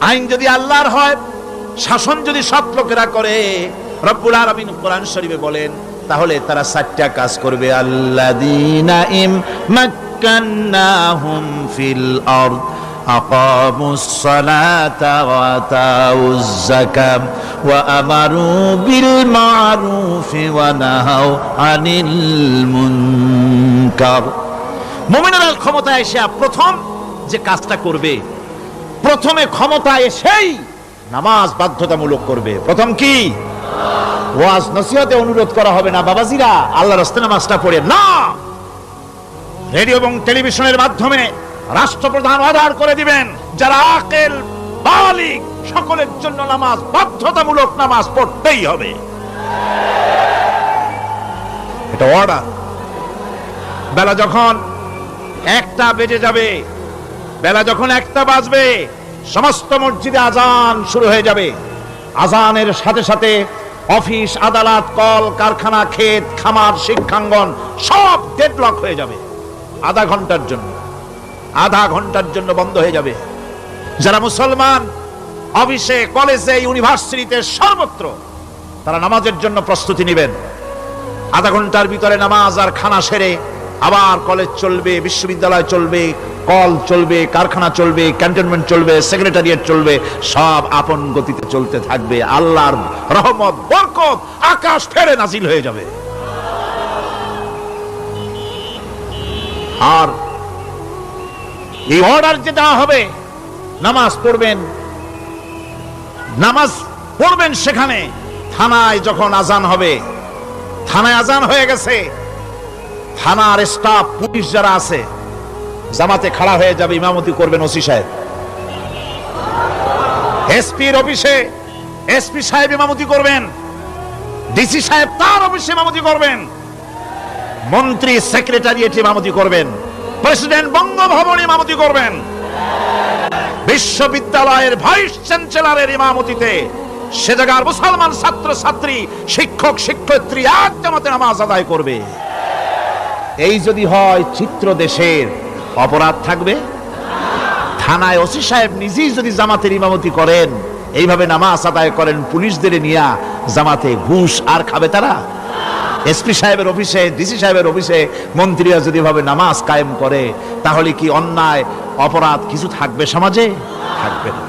আইন যদি আল্লাহর হয়, শাসন যদি সৎ লোকেরা করে, রব্বুল আলামিন কোরআন শরীফে বলেন, তাহলে তারা 4টা কাজ করবে। আল্লাযীনা মাক্কান্নাহুম ফিল আরদ আকামুস সালাতা ওয়া আতাউজ যাকাত ওয়া আমারু বিল মা'রুফি ওয়া নাহাউ আনিল মুনকার। মুমিনেরা ক্ষমতায় এসে প্রথম যে কাজটা করবে, প্রথমে ক্ষমতায় এসেই নামাজ বাধ্যতামূলক করবে। প্রথম কি? ওয়াজ নসিহতে অনুরোধ করা হবে না, বাবাজিরা আল্লাহর রাস্তায় নামাজটা পড়ে না। রেডিও এবং টেলিভিশনের মাধ্যমে রাষ্ট্রপ্রধান অর্ডার করে দিবেন, যারা আকেল বালিগ সকলের জন্য নামাজ বাধ্যতামূলক, নামাজ পড়তেই হবে, এটা অর্ডার। বেলা যখন 1টা বেজে যাবে, বেলা যখন 1টা বাজবে, সমস্ত মসজিদে আজান শুরু হয়ে যাবে। আজানের সাথে সাথে অফিস, আদালত, কল কারখানা, ক্ষেত খামার, শিক্ষাঙ্গন সব ডেডলক হয়ে যাবে। আধা ঘন্টার জন্য বন্ধ হয়ে যাবে। যারা মুসলমান অফিসে, কলেজে, ইউনিভার্সিটিতে, সর্বত্র তারা নামাজের জন্য প্রস্তুতি নেবেন। আধা ঘন্টার ভিতরে নামাজ আর খানা সেরে আবার কলেজ চলবে, বিশ্ববিদ্যালয় চলবে, কল চলবে, কারখানা চলবে, ক্যান্টনমেন্ট চলবে, সেক্রেটারিয়েট চলবে, সব আপন গতিতে চলতে থাকবে। আল্লাহর রহমত, বরকত আকাশ ফেরে নাজিল হয়ে যাবে। আর এই অর্ডার যে দেওয়া হবে, নামাজ পড়বেন, নামাজ পড়বেন সেখানে। থানায় যখন আজান হবে, থানায় আজান হয়ে গেছে, থানার স্টাফ, পুলিশ যারা আছে জামাতে খাড়া হয়ে যাবে, ইমামতি করবেন ওসি সাহেব। এসপির অফিসে এসপি সাহেব ইমামতি করবেন, ডিসি সাহেব তার অফিসে ইমামতি করবেন, মন্ত্রী সেক্রেটারিয়েট ইমামতি করবেন, প্রেসিডেন্ট বঙ্গভবন ইমামতি করবেন, বিশ্ববিদ্যালয়ের ভাইস চ্যান্সেলরের ইমামতিতে সে জায়গার মুসলমান ছাত্র ছাত্রী, শিক্ষক শিক্ষয়িত্রী এক জামাতে নামাজ আদায় করবে। এই যদি হয় চিত্র দেশের, অপরাধ থাকবে? থানায় ওসি সাহেব নিজেই যদি জামাতের ইমামতি করেন, এইভাবে নামাজ আদায় করেন পুলিশদের নিয়ে জামাতে, ঘুষ আর খাবে তারা? এসপি সাহেবের অফিসে, ডিসি সাহেবের অফিসে মন্ত্রীরা যদি ভাবে নামাজ কায়েম করে, তাহলে কি অন্যায় অপরাধ কিছু থাকবে সমাজে? থাকবে না।